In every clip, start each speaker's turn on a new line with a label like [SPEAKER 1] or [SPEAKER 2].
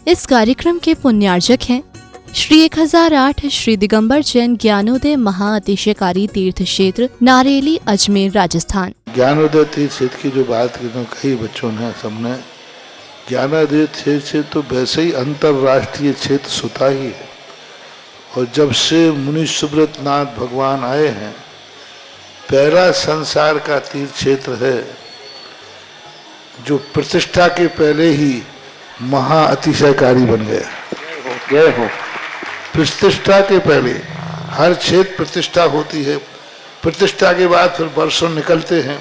[SPEAKER 1] इस कार्यक्रम के पुण्यार्जक हैं श्री 1008 श्री दिगंबर जैन ज्ञानोदय महाअतिशयकारी तीर्थ क्षेत्र नारेली अजमेर राजस्थान।
[SPEAKER 2] ज्ञानोदय तीर्थ क्षेत्र की जो बात कही बच्चों ने सबने, ज्ञानोदय क्षेत्र तो वैसे ही अंतर्राष्ट्रीय क्षेत्र सुता ही है। और जब से मुनि सुब्रत नाथ भगवान आए हैं, पहला संसार का तीर्थ क्षेत्र है जो प्रतिष्ठा के पहले ही महा अतिशयकारी बन गया। जय हो। प्रतिष्ठा के पहले हर क्षेत्र प्रतिष्ठा होती है, प्रतिष्ठा के बाद फिर वर्षों निकलते हैं,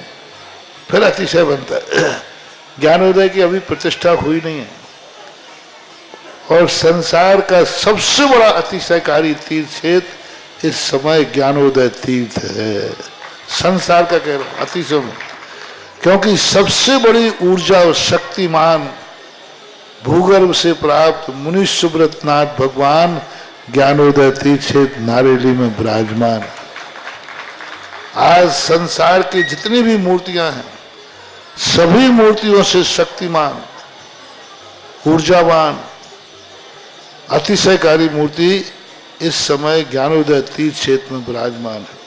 [SPEAKER 2] फिर अतिशय बनता है। ज्ञानोदय की अभी प्रतिष्ठा हुई नहीं है। और संसार का सबसे बड़ा अतिशयकारी तीर्थ क्षेत्र इस समय ज्ञानोदय तीर्थ है। संसार का कह रहा हूं अतिशय में, क्योंकि सबसे बड़ी ऊर्जा और शक्तिमान भूगर्भ से प्राप्त मुनि सुब्रत नाथ भगवान ज्ञानोदय तीर्थ क्षेत्र नारेली में विराजमान। आज संसार की जितनी भी मूर्तियां हैं, सभी मूर्तियों से शक्तिमान, ऊर्जावान, अतिशयकारी मूर्ति इस समय ज्ञानोदय तीर्थ क्षेत्र में विराजमान है।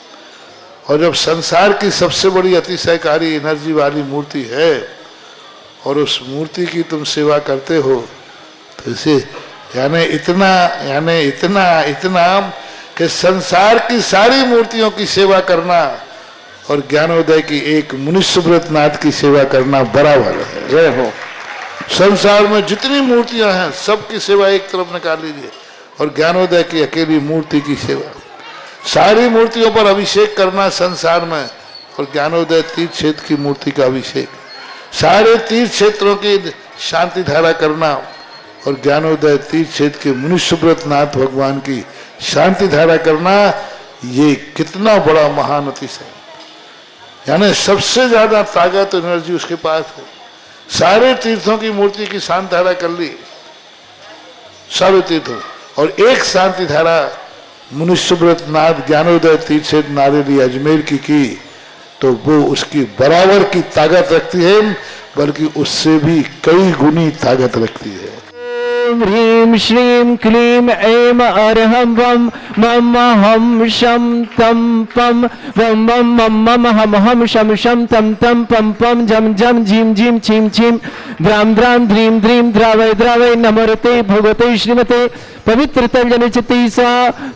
[SPEAKER 2] और जब संसार की सबसे बड़ी अतिशयकारी एनर्जी वाली मूर्ति है और उस मूर्ति की तुम सेवा करते हो, तो इसे यानी इतना कि संसार की सारी मूर्तियों की सेवा करना और ज्ञानोदय की एक मुनि सुब्रत नाथ की सेवा करना बराबर है। जय हो। संसार में जितनी मूर्तियां हैं सबकी सेवा एक तरफ निकाल लीजिए और ज्ञानोदय की अकेली मूर्ति की सेवा। सारी मूर्तियों पर अभिषेक करना संसार में और ज्ञानोदय तीर्थ क्षेत्र की मूर्ति का अभिषेक। सारे तीर्थ क्षेत्रों की शांति धारा करना और ज्ञानोदय तीर्थ क्षेत्र के मुनि सुब्रत नाथ भगवान की शांति धारा करना, ये कितना बड़ा महान अतिशय। यानी सबसे ज्यादा ताकत एनर्जी उसके पास है। सारे तीर्थों की मूर्ति की शांति धारा कर ली, सारे तीर्थों, और एक शांति धारा मुनि सुब्रत नाथ ज्ञानोदय तीर्थ क्षेत्र नारेली अजमेर की तो वो उसकी बराबर की ताकत रखती है, बल्कि उससे भी कई गुनी ताकत रखती है।
[SPEAKER 3] ह्रीं श्रीं क्लीं ऐं अरहं वं मम हम शम तम पम वम वम मम मम हम हम शम शम तम तम पम पम जम जम झीम झीम छीम छीम द्राम द्राम ध्रीं ध्रीं द्रावय द्रावय नमोरते भगवते श्रीमते पवित्र तंजन चित्ती सा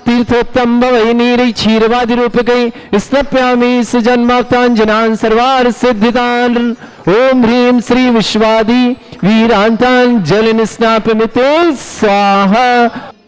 [SPEAKER 3] तीर्थोत्तम भवै नीरि क्षीरवादि रूपकै स्नप्यामि सुजन्माप्तांजनान् सर्वार्थ सिद्धिदान्। ओम ह्रीं श्री विश्वादि वीरांतान जल स्नापमिते स्वाहा।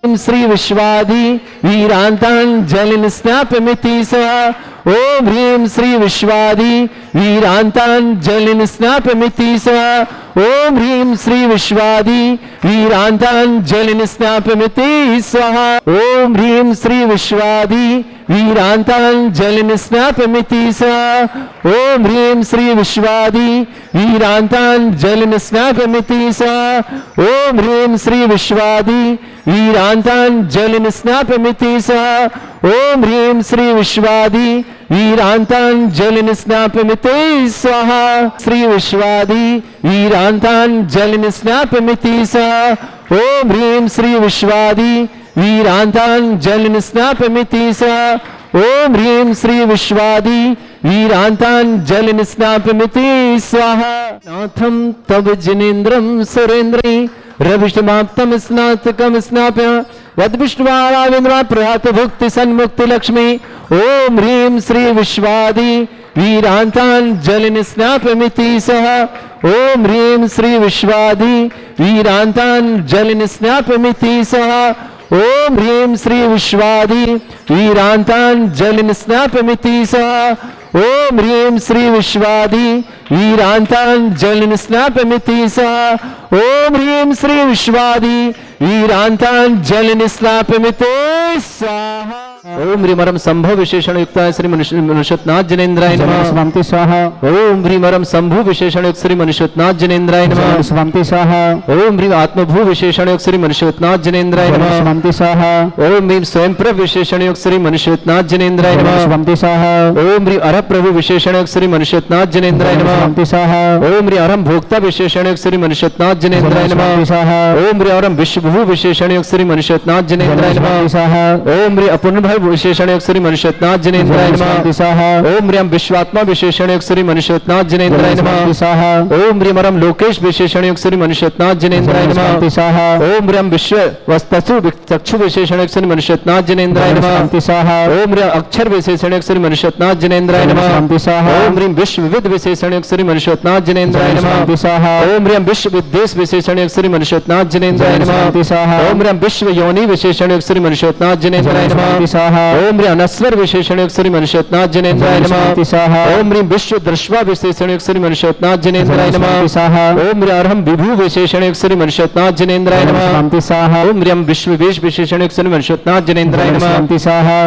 [SPEAKER 3] ओम श्री विश्वादि वीरांतान जल स्नापमिति स्वाहा। ओम ह्रीं श्री विश्वादि वीरांतान जल स्नापमिति स्वाहा। ओम ह्रीं श्री विश्वादि वीरांतान जल स्नापमिति स्वाहा। ओम ह्रीं श्री विश्वादि वीरांतान जल स्नापमिति स्वाहा। ओम ह्रीं श्री विश्वादि वीरांतान जल स्नापमिति स्वाहा। ओम ह्रीं श्री विश्वादि वीरांतान जल स्नापमिति स्वाहा। ओम ह्रीं श्री विश्वादि वीरांतान जल स्नापमिति स्वाहा। श्री विश्वादि वीरांतान जल स्नापमिति स्वाहा। ओम ह्रीं श्री विश्वादि वीरांतान जल स्नापमिति स्वाहा। ओम ह्रीं श्री विश्वादि वीरांतान जल स्नापमिति स्वाहा। नाथम तब जिनेन्द्रम सुरेन्द्रै रविष्टमाप्तम स्नातकम स्नाप्य वद्विष्णुवाराविंद्रा प्रयात भुक्ति सन्मुक्ति लक्ष्मी। ओम ह्रीं श्री विश्वादि वीरांतान जल स्नापमिति स्वाहा। ओम ह्रीं श्री विश्वादि वीरांतान जल स्नापमिति स्वाहा। ओम ह्रीं श्री विश्वादि वीरांतान जल स्नापमिति स्वाहा। ओम ह्रीं श्री विश्वादि वीरांतान जल स्नापमिति स्वाहा। ओम ह्रीं श्री विश्वादि वीरांतान जल स्नापमिति स्वाहा। ओम ह्रीं परम संभव विशेषण युक्त श्री मनुष्यनाथ जनेन्द्राय नमः
[SPEAKER 4] स्वामी स्वाहा
[SPEAKER 3] ओम ह्रीं परम संभू विशेषण युक्त श्री मनुष्यनाथ जनेन्द्राय नमः
[SPEAKER 4] स्वामी स्वाहा
[SPEAKER 3] ओम ह्रीं आत्मभू विशेषण युक्त श्री मनुष्यनाथ जनेन्द्राय नमः
[SPEAKER 4] स्वामी स्वाहा
[SPEAKER 3] ओम ह्रीं स्वयं प्रभ विशेषण युक्त श्री मनुष्यनाथ जनेन्द्राय नमः
[SPEAKER 4] स्वामी स्वाहा
[SPEAKER 3] ओम ह्रीं अरह प्रभु विशेषण युक्त श्री मनुष्यनाथ जनेन्द्राय नमः
[SPEAKER 4] स्वामी स्वाहा
[SPEAKER 3] ओम ह्रीं अरम भोक्ता विशेषण युक्त श्री मनुष्यनाथ जनेन्द्राय नमः
[SPEAKER 4] स्वामी स्वाहा
[SPEAKER 3] ओम ह्रीं अरम विश्वभू विशेषण युक्त श्री मनुष्यनाथ जनेन्द्राय नमः
[SPEAKER 4] स्वामी स्वाहा
[SPEAKER 3] ओम ह्रीं अपूर्णभव विशेषण युक्त श्री मनुष्यनाथ जनेन्द्राय नमः
[SPEAKER 4] स्वामी स्वाहा
[SPEAKER 3] ओम ह्रीं विश्वात्मा विशेषण युक्त श्री मनुष्यनाथ जनेन्द्राय नमः
[SPEAKER 4] स्वामी स्वाहा
[SPEAKER 3] ओम ह्रीं अरम लोकेश विशेषण युक्त श्री मनुष्यनाथ जनेन्द्राय नमः
[SPEAKER 4] स्वामी स्वाहा
[SPEAKER 3] ओम ह्रीं विश्व वस्तु चक्षु विशेषण युक्त श्री मनुष्यनाथ जनेन्द्राय नमः
[SPEAKER 4] स्वामी स्वाहा
[SPEAKER 3] ओम ह्रीं अक्षर विशेषण युक्त श्री मनुष्यनाथ जनेन्द्राय नमः
[SPEAKER 4] स्वामी स्वाहा
[SPEAKER 3] ओम ह्रीं विश्व विविध विशेषण युक्त श्री मनुष्यनाथ जनेन्द्राय नमः
[SPEAKER 4] स्वामी स्वाहा
[SPEAKER 3] ओम ह्रीं विश्व विद्वेष विशेषण युक्त श्री मनुष्यनाथ जनेन्द्राय नमः
[SPEAKER 4] स्वामी स्वाहा
[SPEAKER 3] ओम ह्रीं विश्व योनि विशेषण युक्त श्री मनुष्यनाथ जनेन्द्राय नमः
[SPEAKER 4] स्वामी स्वाहा
[SPEAKER 3] ओम ह्रीं अनस्वर विशेषण युक्त श्री मनुष्यनाथ जनेन्द्राय नमः
[SPEAKER 4] स्वामी स्वाहा
[SPEAKER 3] ओम ह्रीं विश्व दृष्वा विशेषण युक्त श्री मनुष्यनाथ जनेन्द्राय नमः
[SPEAKER 4] स्वामी स्वाहा
[SPEAKER 3] ओम ह्रीं अरहम विभू विशेषण युक्त श्री मनुष्यनाथ जनेन्द्राय नमः
[SPEAKER 4] स्वामी स्वाहा
[SPEAKER 3] ओम ह्रीं विश्व वेश विशेषण युक्त श्री मनुष्यनाथ जनेन्द्राय नमः
[SPEAKER 4] स्वामी स्वाहा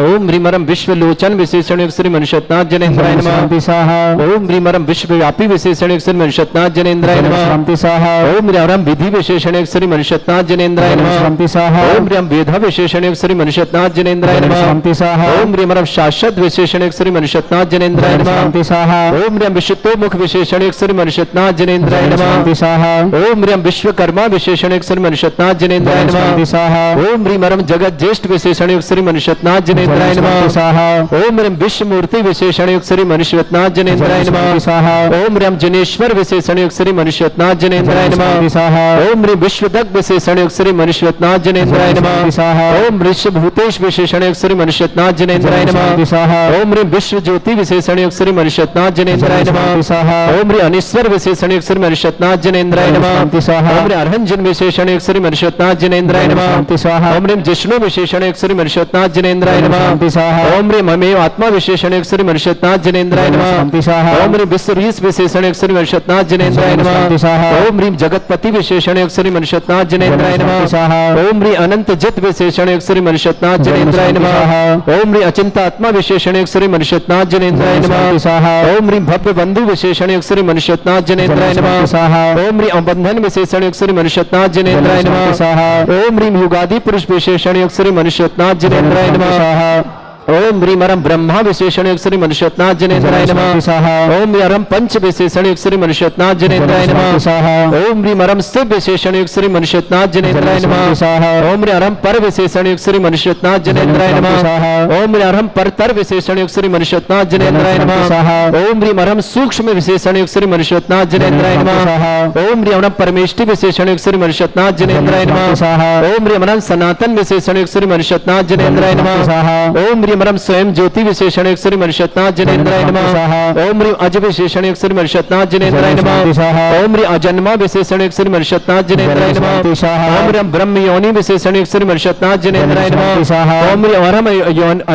[SPEAKER 3] ओम ह्रीं अरहम विश्व लोचन विशेषण युक्त श्री मनुष्यनाथ जनेन्द्राय नमः
[SPEAKER 4] स्वामी स्वाहा
[SPEAKER 3] ओम ह्रीं अरहम विश्वव्यापी विशेषण युक्त श्री मनुष्यनाथ जनेन्द्राय नमः
[SPEAKER 4] स्वामी स्वाहा
[SPEAKER 3] ओम ह्रीं अरहम विधि विशेषण युक्त श्री मनुष्यनाथ जनेन्द्राय नमः
[SPEAKER 4] स्वामी स्वाहा
[SPEAKER 3] ओम ह्रीं वेद विशेषण युक्त श्री मनुष्यनाथ जनेन्द्राय नमः
[SPEAKER 4] स्वामी स्वाहा
[SPEAKER 3] ओम ह्रीं अरहम शाश्वत विशेषण युक्त श्री मनुष्यनाथ जनेन्द्राय नमः
[SPEAKER 4] स्वामी स्वाहा
[SPEAKER 3] ओम ह्रीं विशुद्धोमुख विशेषण युक्त श्री मनुष्यनाथ जनेन्द्राय नमः
[SPEAKER 4] स्वामी स्वाहा
[SPEAKER 3] ओम ह्रीं विश्वकर्मा विशेषण युक्त श्री मनुष्यनाथ जनेन्द्राय नमः
[SPEAKER 4] स्वामी स्वाहा
[SPEAKER 3] ओम ह्रीं अरहम जगत ज्येष्ठ विशेषण युक्त श्री मनुष्यनाथ जनेन्द्राय नमः
[SPEAKER 4] स्वामी स्वाहा
[SPEAKER 3] ओम ह्रीं विश्व मूर्ति विशेषण युक्त श्री मनुष्यनाथ जनेन्द्राय नमः
[SPEAKER 4] स्वामी स्वाहा
[SPEAKER 3] ओम ह्रीं जनेश्वर विशेषण युक्त श्री मनुष्यनाथ जनेन्द्राय नमः
[SPEAKER 4] स्वामी स्वाहा
[SPEAKER 3] ओम ह्रीं विश्वदग्ध विशेषण युक्त श्री मनुष्यनाथ जनेन्द्राय नमः
[SPEAKER 4] स्वामी स्वाहा
[SPEAKER 3] ओम विश्वभूतेश विशेषण युक्त श्री मनुष्यनाथ जनेन्द्राय नमः
[SPEAKER 4] स्वामी स्वाहा
[SPEAKER 3] ओम ह्रीं विश्व ज्योति विशेषण युक्त श्री मनुष्यनाथ जनेन्द्राय नमः
[SPEAKER 4] स्वामी स्वाहा
[SPEAKER 3] ओम ह्रीं अनीश्वर विशेषण युक्त श्री मनुष्यनाथ जनेन्द्राय नमः
[SPEAKER 4] स्वामी स्वाहा
[SPEAKER 3] ओम ह्रीं अरहंजन विशेषण युक्त श्री मनुष्यनाथ जनेन्द्राय नमः
[SPEAKER 4] स्वामी स्वाहा
[SPEAKER 3] ओम ह्रीं जिष्णु विशेषण युक्त श्री मनुष्यनाथ जनेन्द्राय नमः
[SPEAKER 4] स्वामी स्वाहा
[SPEAKER 3] ओम ह्रीं ममेव आत्मा विशेषण युक्त श्री मनुष्यनाथ जनेन्द्राय नमः
[SPEAKER 4] स्वामी स्वाहा
[SPEAKER 3] ओम ह्रीं विश्वरीस विशेषण युक्त श्री मनुष्यनाथ जनेन्द्राय नमः
[SPEAKER 4] स्वामी स्वाहा
[SPEAKER 3] ओम ह्रीं जगतपति विशेषण युक्त श्री मनुष्यनाथ जनेन्द्राय नमः
[SPEAKER 4] स्वामी स्वाहा
[SPEAKER 3] ओम ह्रीं अनंत जित विशेषण युक्त श्री मनुष्यनाथ जनेन्द्राय नमः ओम ह्रीं अचिंतात्मा विशेषण युक्त श्री मनुष्यनाथ जनेन्द्राय नमः
[SPEAKER 4] स्वामी स्वाहा
[SPEAKER 3] ओम ह्रीं भव्य बंधु विशेषण युक्त श्री मनुष्यनाथ जनेन्द्राय नमः
[SPEAKER 4] स्वाहा
[SPEAKER 3] ओम ह्रीं अबंधन विशेषण युक्त श्री मनुष्यनाथ जनेन्द्राय नमः
[SPEAKER 4] स्वाहा
[SPEAKER 3] ओम ह्रीं युगादि पुरुष विशेषण युक्त श्री मनुष्यनाथ जनेन्द्राय नमः
[SPEAKER 4] स्वाहा
[SPEAKER 3] ओम ह्रीं अरहम ब्रह्मा विशेषण युक्त श्री मनुष्यनाथ जनेन्द्राय नमः
[SPEAKER 4] स्वाहा
[SPEAKER 3] ओम ह्रीं अरहम पंच विशेषण युक्त श्री मनुष्यनाथ जनेन्द्राय नमः
[SPEAKER 4] स्वाहा
[SPEAKER 3] ओम ह्रीं अरहम शिव विशेषण युक्त श्री मनुष्यनाथ जनेन्द्राय नमः
[SPEAKER 4] स्वाहा
[SPEAKER 3] ओम ह्रीं अरहम पर विशेषण युक्त श्री मनुष्यनाथ जनेन्द्राय नमः ओम ह्रीं अरहम परतर विशेषण युक्त श्री मनुष्यनाथ जनेन्द्राय नमः ओम ह्रीं अरहम सूक्ष्म विशेषण युक्त श्री मनुष्यनाथ जनेन्द्राय नमः ओम ह्रीं अरहम परमेष्टि विशेषण युक्त श्री मनुष्यनाथ जनेन्द्राय नमः ओम ह्रीं अरहम सनातन विशेषण युक्त श्री मनुष्यनाथ जनेन्द्राय नमः ओम ह्रीं अरहम स्वयं ज्योति विशेषण युक्त श्री मनुष्यनाथ जनेन्द्राय नमः ओम ह्रीं अज विशेषण युक्त श्री मनुष्यनाथ जनेन्द्राय नमः ओम ह्रीं अजन्मा विशेषण युक्त श्री मनुष्यनाथ जनेन्द्राय नमः ओम ह्रीं ब्रह्म योनि विशेषण युक्त श्री मनुष्यनाथ जनेन्द्राय नमः ओम ह्रीं अरहम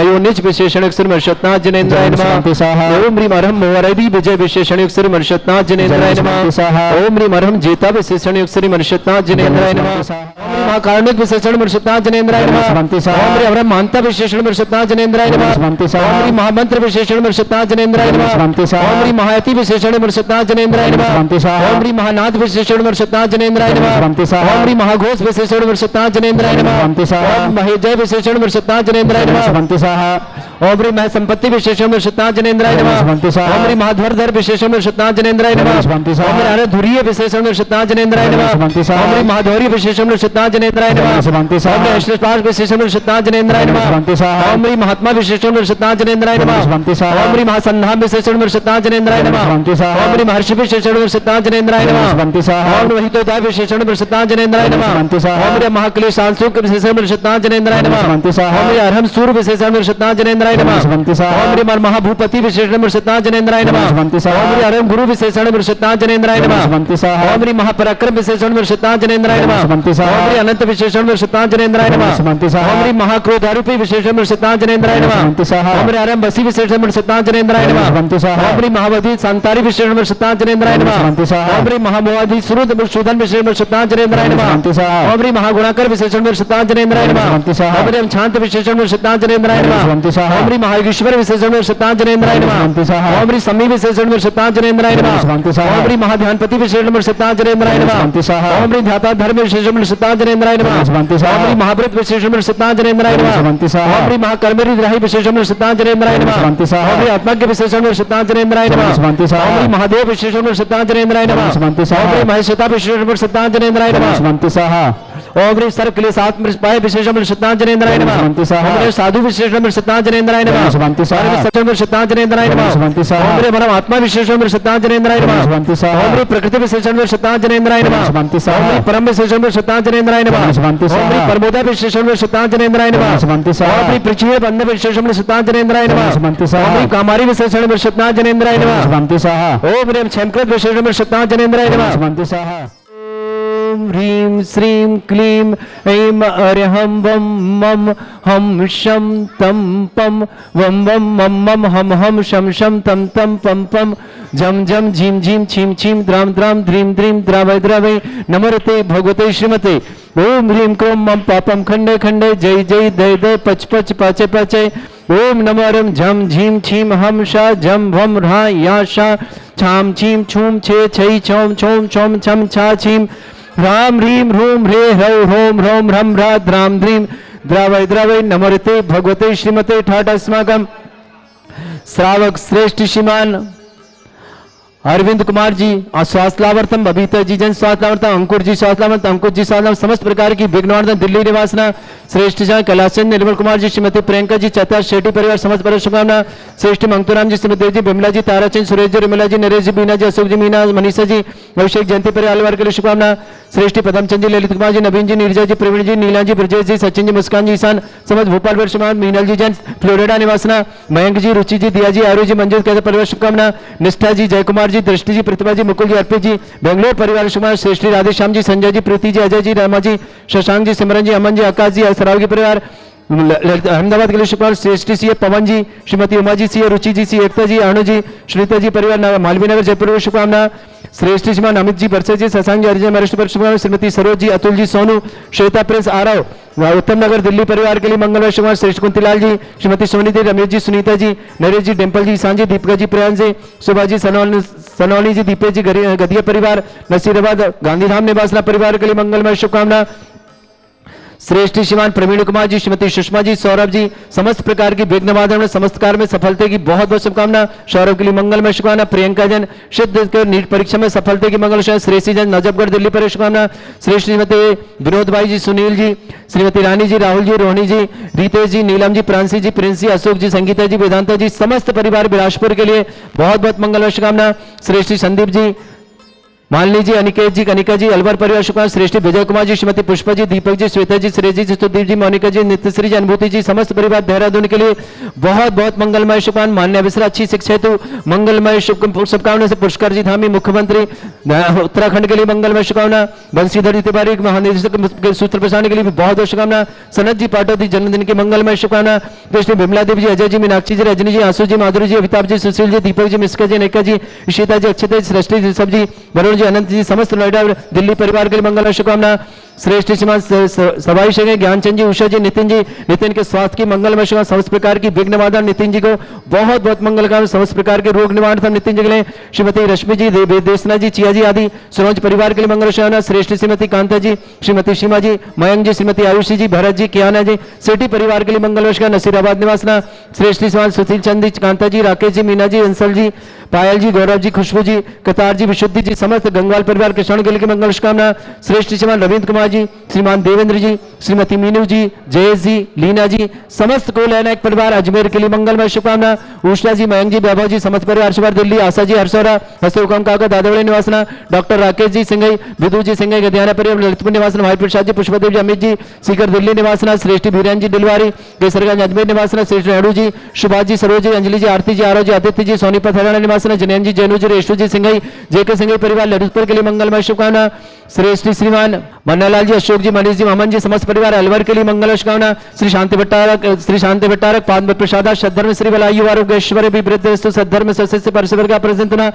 [SPEAKER 3] अयोनिज विशेषण युक्त श्री मनुष्यनाथ जनेन्द्राय नमः ओम ह्रीं अरहम मोहरदी विजय विशेषण युक्त श्री मनुष्यनाथ जनेन्द्राय नमः ओम ह्रीं अरहम जेता विशेषण युक्त श्री मनुष्यनाथ जनेन्द्राय नमः ओम ह्रीं महाकारुणिक विशेषण मनुष्यनाथ जनेन्द्राय नमः ओम ह्रीं अरहम मानता विशेषण मनुष्यनाथ जनेन्द्राय नमः ओम ह्रीं महामंत्र विशेषण मनुष्यनाथ जनेन्द्राय नमः ओम ह्रीं महायति विशेषण मनुष्यनाथ जनेन्द्राय नमः ओम ह्रीं महानाथ विशेषण मनुष्यनाथ जनेन्द्राय नमः ओम ह्रीं महाघोष विशेषण मनुष्यनाथ जनेन्द्राय नमः ओम महेजय विशेषण मनुष्यनाथ जनेन्द्राय नमः ओम ह्रीं महसंपत्ति विशेषण मनुष्यनाथ जनेन्द्राय नमः ओम ह्रीं महाध्वरधर विशेषण मनुष्यनाथ जनेन्द्राय नमः ओम ह्रीं अरधुरीय विशेषण मनुष्यनाथ जनेन्द्राय नमः ओम ह्रीं महाधौर्य विशेषण मनुष्यनाथ जनेन्द्राय नमः ओम ह्रीं अष्टपाश विशेषण मनुष्यनाथ जनेन्द्राय नमः ओम ह्रीं महात्मा विशेषण मनुष्यनाथ जनेन्द्राय नमः ओम ह्रीं महासंधान विशेषण मनुष्यनाथ जनेन्द्राय नमः ओम ह्रीं महर्षि विशेषण मनुष्यनाथ जनेन्द्राय नमः ओम महितोदय विशेषण मनुष्यनाथ जनेन्द्राय नमः ओम ह्रीं महाक्लेशांशुक विशेषण मनुष्यनाथ जनेन्द्राय नमः ओम ह्रीं अरहम सूर्य विशेषण मनुष्यनाथ जनेन्द्राय सत्ताजनेन्द्राय नमः।
[SPEAKER 4] नमस्वंति स्वाहा।
[SPEAKER 3] ओम ह्रीं महाभूपति विशेषण सत्ताजनेन्द्राय नमः।
[SPEAKER 4] नमस्वंति स्वाहा।
[SPEAKER 3] ओम ह्रीं अरम गुरु विशेषण सत्ताजनेन्द्राय नमः।
[SPEAKER 4] नमस्वंति स्वाहा।
[SPEAKER 3] ओम ह्रीं महापराक्रम विशेषण सत्ताजनेन्द्राय नमः।
[SPEAKER 4] नमस्वंति स्वाहा।
[SPEAKER 3] ओम ह्रीं अनंत विशेषण सत्ताजनेन्द्राय नमः।
[SPEAKER 4] नमस्वंति स्वाहा।
[SPEAKER 3] ओम ह्रीं महाक्रोधारूपी विशेषण सत्ताजनेन्द्राय नमः।
[SPEAKER 4] नमस्वंति स्वाहा।
[SPEAKER 3] ओम ह्रीं अरम बसी विशेषण सत्ताजनेन्द्राय नमः।
[SPEAKER 4] नमस्वंति स्वाहा।
[SPEAKER 3] ओम ह्रीं महावधि संतारी विशेषण सत्ताजनेन्द्राय नमः।
[SPEAKER 4] नमस्वंति स्वाहा।
[SPEAKER 3] ओम ह्रीं महामोहादि सुरुद शूदन विशेषण सत्ताजनेन्द्राय नमः।
[SPEAKER 4] नमस्वंति स्वाहा।
[SPEAKER 3] ओम ह्रीं महागुणाकर विशेषण सत्ताजनेन्द्राय नमः।
[SPEAKER 4] नमस्वंति स्वाहा।
[SPEAKER 3] ओम ह्रीं शांत विशेषण सत्ताजनेन्द्राय नमः।
[SPEAKER 4] नमस्वंति स्वाहा।
[SPEAKER 3] ओम ह्रीं महायोगेश्वर विशेषण सत्ताजनेन्द्राय नमः।
[SPEAKER 4] नमस्वंति स्वाहा।
[SPEAKER 3] ओम ह्रीं समी विशेषण सत्ताजनेन्द्राय नमः।
[SPEAKER 4] नमस्वंति स्वाहा।
[SPEAKER 3] ओम ह्रीं महाध्यानपति विशेषण सत्ताजनेन्द्राय नमः।
[SPEAKER 4] नमस्वंति स्वाहा।
[SPEAKER 3] ओम ह्रीं ध्याता धर्म विशेषण सत्ताजनेन्द्राय नमः।
[SPEAKER 4] नमस्वंति स्वाहा।
[SPEAKER 3] ओम ह्रीं महाव्रत विशेषण सत्ताजनेन्द्राय नमः।
[SPEAKER 4] नमस्वंति स्वाहा।
[SPEAKER 3] ओम ह्रीं महाकर्मरी ग्राही विशेषण सत्ताजनेन्द्राय नमः।
[SPEAKER 4] नमस्वंति स्वाहा।
[SPEAKER 3] ओम ह्रीं आत्मज्ञ विशेषण सत्ताजनेन्द्राय नमः।
[SPEAKER 4] नमस्वंति स्वाहा।
[SPEAKER 3] ओम ह्रीं महादेव विशेषण सत्ताजनेन्द्राय नमः।
[SPEAKER 4] नमस्वंति स्वाहा।
[SPEAKER 3] ओम ह्रीं महेश्वता विशेषण सत्ताजनेन्द्राय नमः।
[SPEAKER 4] नमस्वंति स्वाहा।
[SPEAKER 3] ओम ह्रीं सर्व क्लेशात्म पाय विशेषण सत्ताजनेन्द्राय नमः।
[SPEAKER 4] नमस्वंति स्वाहा।
[SPEAKER 3] ओम ह्रीं साधु विशेषण सत्ताजनेन्द्राय नमः।
[SPEAKER 4] नमस्वंति स्वाहा।
[SPEAKER 3] ओम ह्रीं सत्संग सत्ताजनेन्द्राय नमः।
[SPEAKER 4] नमस्वंति स्वाहा।
[SPEAKER 3] ओम ह्रीं परम आत्मा विशेषण सत्ताजनेन्द्राय नमः।
[SPEAKER 4] नमस्वंति स्वाहा।
[SPEAKER 3] ओम ह्रीं प्रकृति विशेषण सत्ताजनेन्द्राय नमः।
[SPEAKER 4] नमस्वंति स्वाहा।
[SPEAKER 3] ओम ह्रीं परम विशेषण सत्ताजनेन्द्राय नमः।
[SPEAKER 4] नमस्वंति स्वाहा।
[SPEAKER 3] ओम ह्रीं परमोदा विशेषण सत्ताजनेन्द्राय नमः।
[SPEAKER 4] नमस्वंति स्वाहा।
[SPEAKER 3] ओम ह्रीं पृथ्वी बंध विशेषण सत्ताजनेन्द्राय नमः।
[SPEAKER 4] नमस्वंति स्वाहा।
[SPEAKER 3] ओम ह्रीं कामारी विशेषण सत्ताजनेन्द्राय नमः।
[SPEAKER 4] नमस्वंति स्वाहा।
[SPEAKER 3] ओम ह्रीं क्षमकृत विशेषण सत्ताजनेन्द्राय नमः।
[SPEAKER 4] नमस्वंति स्वाहा।
[SPEAKER 3] ओम ह्रीं श्रीं क्लीं ऐं अरहं वं मम हम शम तम पम वम वम मम मम हम शम शम तम तम पम पम जम जम झीम झीम छीम छीम द्राम द्राम ध्रीम ध्रीम द्रावय द्रावय नमरते भगवते श्रीमते ओम ह्रीं क्रोम मम पापम खंडे खंडे जय जय दय दय पच पच पाचे पाचे ओम नमरम झम झीम छीम हम शा झम भम रा या शा छाम छीम छूम छे छई छौम छौम छौम छम छा छीम राम ह्रीं ह्रूम ह्रे ह्रौ ह्रोम ह्रौम ह्रम ह्रा द्राम ध्रीम द्रावय द्रावय नमरते भगवते श्रीमते ठाटस्माकम श्रावक श्रेष्ठ श्रीमान अरविंद कुमार जी और स्वास्थ्यवर्तम बबीता जी जन स्वास्थ्यवर्तम अंकुर जी स्वास्थ्यवर्तम अंकुर जी स्वास्थ्य समस्त प्रकार की विघ्नवर्धन दिल्ली निवासना श्रेष्ठ जन कैलाशचंद निर्मल कुमार जी श्रीमती प्रियंका जी चतुर शेट्टी परिवार समस्त परिवार शुभकामना श्रेष्ठ मंगतुराम जी श्रीमती जी बिमला जी ताराचंद सुरेश जी रिमला जी नरेश जी बीना जी अशोक जी मीना मनीषा जी अभिषेक जयंती परिवार के लिए शुभकामना श्रेष्ठ पदमचंद जी ललित कुमार जी नवीन जी नीरजा जी प्रवीण जी नीला जी ब्रजेश जी सचिन जी मुस्कान जी ईशान समस्त भोपाल वर्षमान मीनल जी जैन फ्लोरिडा निवासना मयंक जी रुचि जी दिया जी आरु जी मंजूर कहते परिवार शुभकामना निष्ठा जी जय कुमार जी दृष्टि जी प्रतिभा जी मुकुल जी अर्पित जी बेंगलोर परिवार शुभकामना श्रेष्ठ राधेश्याम जी संजय जी प्रीति जी अजय जी रमा जी शशांक जी सिमरन जी अमन जी आकाश जी सरावगी परिवार अहमदाबाद के लिए शुक्र श्रेष्ठी सी पवन जी श्रीमती उमा जी सी रुचि जी सी एकता जी अणु जी श्रीता जी परिवार मालवीय नगर जयपुर शुभकामना श्रेष्ठ श्रीमान अमित जी बरसे जी शशांक जी अरिजन महाराष्ट्र पर शुभकामना श्रीमती सरोज जी अतुल जी सोनू श्वेता प्रिंस आरव उत्तम नगर दिल्ली परिवार के लिए मंगलवार शुभकामना श्रेष्ठ कुंतीलाल जी श्रीमती सोनी जी रमेश जी सुनीता जी नरेश जी डिम्पल जी ईशान जी दीपिका जी प्रियांश जी सुभा जी सनौली जी दीपेश जी गदिया परिवार नसीराबाद गांधीधाम निवासना परिवार के लिए मंगलमय शुभकामना श्रेष्ठ श्रीमान प्रवीण कुमार जी श्रीमती सुषमा जी सौरभ जी समस्त प्रकार की विघ्न बाधा में समस्त कार्य में सफलता की बहुत बहुत शुभकामना सौरभ के लिए मंगलमय शुभकामना प्रियंका जन सिद्ध नीट परीक्षा में सफलता की मंगल श्रेष्ठी जन नजफगढ़ दिल्ली पर शुभकामना श्रेष्ठ श्रीमती विनोद भाई जी सुनील जी श्रीमती रानी जी राहुल जी रोहिणी जी रितेश जी नीलम जी प्रांसी जी प्रिंस जी अशोक जी संगीता जी वेदांता जी समस्त परिवार बिलासपुर के लिए बहुत बहुत मंगलमय शुभकामना श्रेष्ठ संदीप जी मालिनी जी अनिकेत जी कनिका जी अलवर परिवार शुभकामना श्रेष्ठ विजय कुमार जी श्रीमती पुष्पा जी दीपक जी श्वेता जी सुरेश जी सुदीप जी मोनिका जी नित्यश्री जी अनुभूति जी समस्त परिवार देहरादून के लिए बहुत बहुत मंगलमय शुभकामना मान्य अविसरा अच्छी शिक्षा हेतु मंगलमय शुभकामना से पुरस्कार जी धामी मुख्यमंत्री उत्तराखंड के लिए मंगलमय शुभकामना बंशीधर जी तिवारी महानिदेशक के सूत्र प्रसारण के लिए भी बहुत बहुत शुभकामना सनत जी पाटोदी जन्मदिन की मंगलमय शुभकामना कृष्ण बिमला देवी जी अजय जी मीनाक्षी जी रजनी जी आंसू जी माधुरी जी अमिताभ जी सुशील जी दीपक जी मिश्का जी नेका जी इशिता जी अक्षता जी सृष्टि जी सब जी वरुण जी अनंत जी समस्त नोएडा दिल्ली परिवार के लिए मंगल शुभकामना श्रेष्ठ श्रीमान सवाई शेख ज्ञानचंद जी उषा जी नितिन के स्वास्थ्य की मंगलमय शुभकामना समस्त प्रकार की विघ्न बाधा नितिन जी को बहुत बहुत मंगल कामना समस्त प्रकार के रोग निवारण नितिन जी के लिए श्रीमती रश्मि जी देशना जी चिया जी आदि सुनोज परिवार के लिए मंगल शुभकामना श्रेष्ठ श्रीमती कांता जी श्रीमती सीमा जी मयंक जी श्रीमती आयुषी जी भरत जी कियाना जी सेठी परिवार के लिए मंगल शुभकामना नसीराबाद निवासना श्रेष्ठ श्रीमान सुशील चंद जी कांता जी राकेश जी मीना जी अंसल जी पायल जी, गौरव जी, खुशबू जी, कतार जी, विशुद्धि जी, समस्त गंगवाल परिवार के श्रवण के लिए मंगल शुभकामना। श्रेष्ठ श्रीमान रविंद्र कुमार जी, श्रीमान देवेंद्र जी, श्रीमती मीनू जी, जयेश जी, लीना जी, समस्त को नायक परिवार अजमेर के लिए मंगलमय शुभकामना। उषा जी, मयंक जी, वैभव जी, समस्त परिवार शिवार दिल्ली, आशा जी हरसौरा, हस्तोकम काका दादावड़े निवासना, डॉक्टर राकेश जी सिंघई, विदु जी सिंघई गदियाना परिवार ललितपुर निवासना, भाई प्रसाद जी, पुष्पदेव जी, अमित जी सीकर दिल्ली निवासना, श्रेष्ठ बीरेन जी दिलवारी केसरगंज अजमेर निवासना, श्रेष्ठ रेणु जी, सुभाष जी, सरोज जी, अंजलि जी, आरती जी, आरव जी, आदित्य जी, सोनीपत हरियाणा निवासना, जैन जी, जैनु जी, रेशु जी सिंघई, जेके सिंघई परिवार ललितपुर के लिए मंगलमय शुभकामना। श्रेष्ठ श्रीमान मन्नालाल जी, अशोक जी, मनीष जी, मोहम्मद जी, समस्त परिवार अलवर के लिए मंगल शुभकामना। श्री शांति भट्टारक पाद प्रसाद सद्धर्म श्री बलायु आरोग्य ऐश्वर्य विवृद्धस्तु सद्धर्म सस्य परसवर्ग प्रसन्नता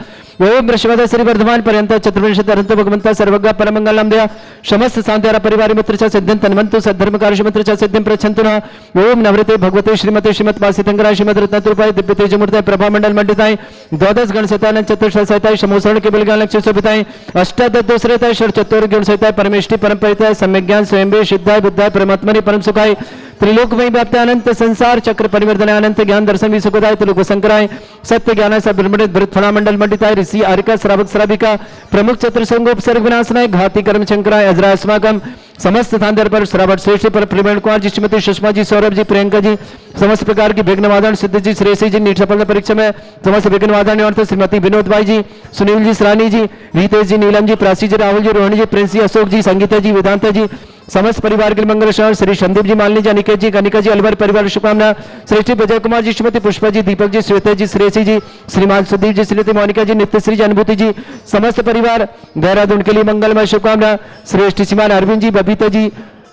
[SPEAKER 3] ओम वृषभद श्री वर्धमान पर्यंत चतुर्विंशति अनंत भगवंत सर्वज्ञ परमंगलम दया समस्त शांतिहार परिवार मित्र च सिद्धं तन्वन्तु सद्धर्म कार्य मित्र च सिद्धिं प्रच्छन्तु न ओम नवरते भगवते श्रीमते श्रीमत् वासितंगराय श्रीमद् रत्नतुपाय दिव्य तेजमूर्ताय प्रभा मंडल मंडिताय द्वादश गण सतान चतुर्थ सहिताय समोसरण के बलगान लक्ष्य सोभिताय अष्टादश दोसरेताय षड चतुर् गुण सहिताय परमेष्टि परम परिताय सम्यक ज्ञान स्वयं सिद्धाय बुद्धाय परमात्मने परम सुखाय त्रिलोकमय व्याप्त अनंत संसार चक्र परिवर्तन अनंत ज्ञान दर्शन भी सुखदाय त्रिलोक संकराय सत्य ज्ञान सब ब्रह्मणित भृत फणा मंडल मंडिताय ऋषि आरिका श्रावक श्राविका प्रमुख चतुर्संगोपसर्ग विनाशनाय घाती कर्म शंकराय अजरा अस्माकम समस्त स्थान पर श्रावण श्रेष्ठ पर प्रेमण कुमार जी, श्रीमती सुषमा जी, सौरभ जी, प्रियंका जी, समस्त प्रकार की विघ्न वादन सिद्ध जी, श्रेषी जी, नीट सफलता परीक्षा में समस्त विघ्न वादन अर्थ श्रीमती विनोद भाई जी, सुनील जी, सरानी जी, रितेश जी, नीलम जी, प्राची जी, राहुल जी, रोहिणी जी, प्रिंस जी, अशोक जी, संगीता जी, वेदांता जी, समस्त परिवार के मंगल श्रवण श्री संदीप जी, मालिनी जी, अनिकेत जी, कनिका जी, अलवर परिवार शुभकामना। श्रेष्ठ विजय कुमार जी, श्रीमती पुष्पा जी, दीपक जी, श्वेता जी, श्रेषी जी, श्रीमान सुदीप जी, श्रीमती मोनिका जी, नित्यश्री जी, अनुभूति जी, समस्त परिवार देहरादून के लिए मंगलमय शुभकामना। श्रेष्ठ श्रीमान अरविंद जी, बबीता जी,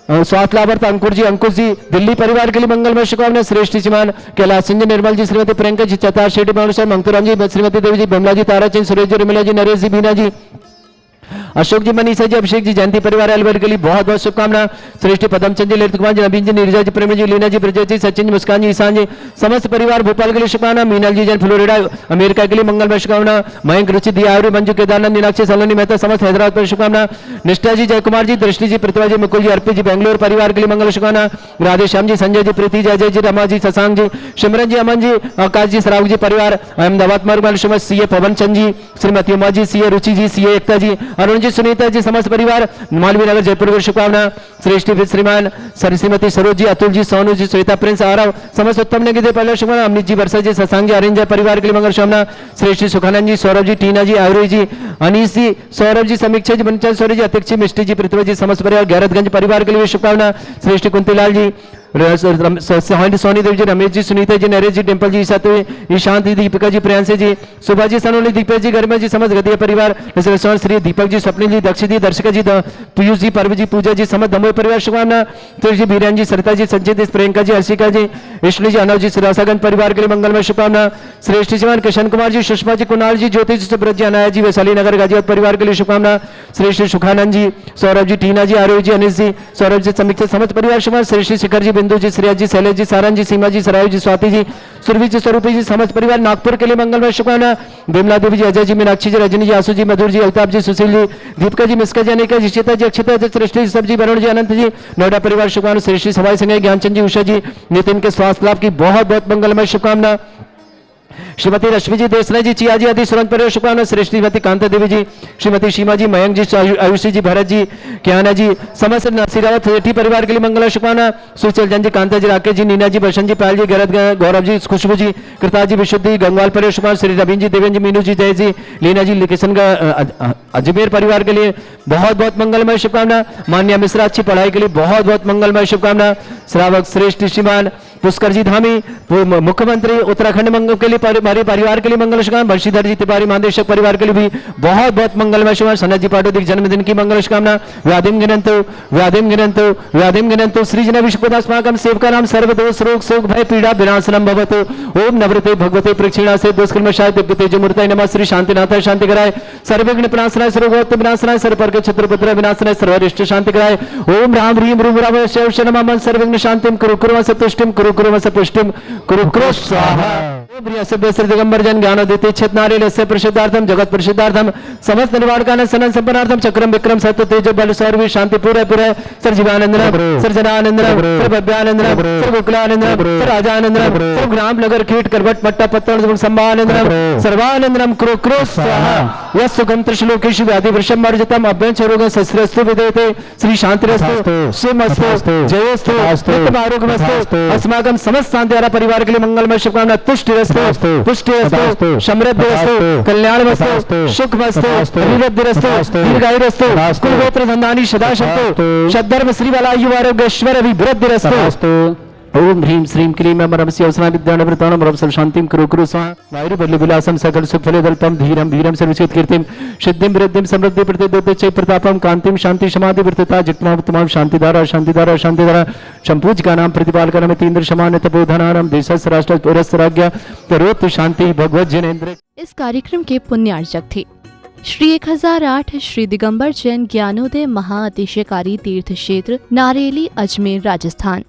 [SPEAKER 3] स्वास्थ्य लाभार्थ अंकुर जी, अंकुश जी, दिल्ली परिवार के लिए मंगलमय शुभकामना। श्रेष्ठ श्रीमान कैलाश सिंह जी, निर्मल जी, श्रीमती प्रियंका जी, चतार शेट्टी, मंगतुराम जी, श्रीमती देवी जी, बिमला जी, ताराचंद, सुरेश जी, रिमिला जी, नरेश जी, बीना जी, अशोक जी, मनीषा जी, अभिषेक जी, जयंती परिवार अलवर के लिए बहुत बहुत शुभकामना। श्रेष्ठ पदमचंद जी, ललित कुमार जी, नवीन जी, नीरजा जी, प्रेमी जी, लीना जी, ब्रजेश जी, सचिन जी, मुस्कान जी, ईशान जी, समस्त परिवार भोपाल के लिए शुभकामना। मीनल जी, जैन फ्लोरिडा अमेरिका के लिए मंगलमय शुभकामना। मयंक रुचि, दियावरी, मंजू, केदारनाथ, मीनाक्षी, सलोनी मेहता, समस्त हैदराबाद पर शुभकामना। निष्ठा जी, जय कुमार जी, दृष्टि जी, प्रतिभा जी, मुकुल जी, अर्पित जी, बेंगलोर परिवार के लिए मंगल शुभकामना। राधे श्याम जी, संजय जी, प्रीति जी, अजय जी, रमा जी, शशांक जी, सिमरन जी, अमन जी, आकाश जी, सराव जी परिवार अहमदाबाद मार्ग सीए पवन चंद जी, श्रीमती उमा जी, सीए रुचि जी, सीए एकता जी, अरुण जी, सुनीता जी, समस्त परिवार मालवीय नगर जयपुर को शुभकामना। श्रेष्ठ श्रीमान श्रीमती सरोज जी, अतुल जी, सोनू जी, श्वेता, प्रिंस, आरव, समस्त उत्तम ने पहले शुभकामना। अमित जी, वर्षा जी, शशांक जी, अरिंद परिवार के लिए मंगल शुभकामना। श्रेष्ठ सुखानंद जी, सौरभ जी, टीना जी, आयुरी जी, अनीस जी, सौरभ जी, समीक्षा जी, बनचंद सौरी जी, अतिक जी, मिष्टी जी, प्रतिभा जी, समस्त परिवार गैरतगंज परिवार के लिए शुभकामना। श्रेष्ठ कुंतीलाल जी, सोनी देव जी, रमेश जी, सुनीता जी, नरेश जी, डिंपल जी, ईशांत जी, दीपिका जी, प्रियांशी जी, सुभा जी, सनोली, दीपेश जी, गर्मा जी, समस्त गदिया परिवार श्री दीपक जी, स्वप्निल जी, दक्ष जी, दर्शिका जी, पीयूष जी, पर्व जी, पूजा जी, समस्त दमोह परिवार शुभकामना। तुलसी जी, बीरन जी, सरिता जी, संजय जी, प्रियंका जी, हर्षिका जी, विष्णु जी, अनव जी, सिरासागंज परिवार के लिए मंगलमय शुभकामना। श्रेष्ठ श्रीमान किशन कुमार जी, सुषमा जी, कुणाल जी, ज्योति जी, सुब्रत जी, अनाया जी, वैशाली नगर गाजियाबाद परिवार के लिए शुभकामना। श्रेष्ठ सुखानंद जी, सौरभ जी, टीना जी, आरोह जी, अनिश जी, सौरभ जी, समीक्षा समस्त परिवार शुभकामना। श्रेष्ठ शिखर जी, बिंदु जी, श्रेया जी, शैलेश जी, सारंग जी, सीमा जी, सरायु जी, स्वाति जी, सुरभि जी, स्वरूपी जी, समस्त परिवार नागपुर के लिए मंगलमय शुभकामना। बिमला देवी जी, अजय जी, मीनाक्षी जी, रजनी जी, आसू जी, मधुर जी, अल्ताफ जी, सुशील जी, दीपिका जी, मिस्का जी, अनिका जी, चिता जी, अक्षता जी, सृष्टि सब जी, वरुण जी, अनंत जी, नोएडा परिवार शुभकामना। श्रेष्ठ सवाई सिंह, ज्ञानचंद जी, उषा जी, नितिन के स्वास्थ्य लाभ की बहुत बहुत मंगलमय शुभकामना। श्रीमती रश्मि जी, देशना जी, चिया जी, आदि सुरंग परिवार शुभकामना। श्रीमती कांता देवी जी, श्रीमती सीमा जी, मयंक जी, आयुषी जी, भरत जी, क्याना जी, समस्त नरसिरावत सेठी परिवार के लिए मंगल शुभकामना। सुचल जन जी, कांता जी, राकेश जी, नीना जी, बसंत जी, पायल जी, गौरव जी, खुशबू जी, कृता जी, विशुद्धि, गंगवाल परिवार शुभकामना। श्री रवीन जी, देवेंद्र जी, मीनू जी, जय जी, लीना जी, किशन का अजमेर परिवार के लिए बहुत बहुत मंगलमय शुभकामना। मान्या मिश्रा, अच्छी पढ़ाई के लिए बहुत बहुत मंगलमय शुभकामना। श्रावक श्रेष्ठ श्रीमान पुष्कर जी धामी, मुख्यमंत्री उत्तराखंड मंगल के लिए हमारे परिवार के लिए मंगल शुभकामना। बंशीधर जी तिवारी महादेशक परिवार के लिए भी बहुत बहुत मंगलमय शुभकामना। सनत जी पाटोदिक जन्मदिन की मंगल शुभकामना। व्याधिम गिनंतु श्री जन विश्वदास्माकम सेवका नाम सर्वदोष रोग शोक भय पीड़ा विनाशनम भवतु। ओम नवरते भगवते प्रेक्षिणा से दुष्कर्मशाय दिव्य तेजमूर्ताय नमः। श्री शांतिनाथाय शांति कराय, सर्वविघ्न विनाशनाय, सर्वभूत विनाशनाय, सर्वपर के छत्रपुत्र विनाशनाय, सर्वरिष्ट शांति कराय। ओम राम ह्रीम रूम राम शिव नमः। सर्वविघ्न शांतिम कुरु कुरु सतुष्टिम कुरु कुरु पुष्टिम कुरु कुरु स्वाहा। श्री दिगंबर जन ज्ञानोदीति चित नारियलस्य प्रसिद्धार्थम जगत प्रसिद्धार्थम समस्त निर्वाणकाल सनन संपन्नार्थम चक्रम विक्रम सत्य तेज बल सौरवी शांति पूरे पूरे सर जीवानंदनम सर जनानंदनम सर भव्यानंदनम सर गोकुलानंदनम सर राजानंदनम सर ग्राम नगर कीट करवट पट्टा पत्तन संभानंदनम सर्वानंदनम क्रो क्रो स्वाहा यस सुगम त्रिशलोकेश व्याधि वृषम मर्जितम अभ्यंचरोग शस्त्रस्तु विदेते श्री शांतिरस्तु शिवमस्तु जयोस्तु नित्यम आरोग्यमस्तु अस्माकं समस्त शांति परिवार के लिए मंगलमय शुभकामना तुष्टिरस्तु पुष्टिरस्तु समृद्धिरस्तु कल्याणमस्तु सुखमस्तु अभिवृद्धिरस्तु दीर्घायुरस्तु कुलगोत्र धन्धानि सदा शक्तो सद्धर्म श्री बलायु आरोग्यश्वर अभिवृद्धिरस्तु ओम ह्रीं श्रीं क्लीं अमरमस्य अवसना विद्यानवृताणं अमरम सर्व शांतिं कुरु कुरु स्वाहा वायु बल्लि विलासं सकल सुख फले दल्पं धीरं वीरं सर्वसिद्ध कीर्तिं सिद्धिं वृद्धिं समृद्धि प्रतिदोते च प्रतापं कांतिं शांति समाधि वृत्तता जित्मा उत्तमं शांतिधारा शांतिधारा शांतिधारा संपूज्यका नाम प्रतिपालकनम तीन्द्र समान तपोधनानां देशस्य राष्ट्र पुरस्य राज्ञ करोतु शांति भगवत जनेन्द्र।
[SPEAKER 1] इस कार्यक्रम के पुण्यार्चक थे श्री 1008 श्री दिगंबर जैन ज्ञानोदय महाअतिशयकारी तीर्थ क्षेत्र नारेली अजमेर राजस्थान।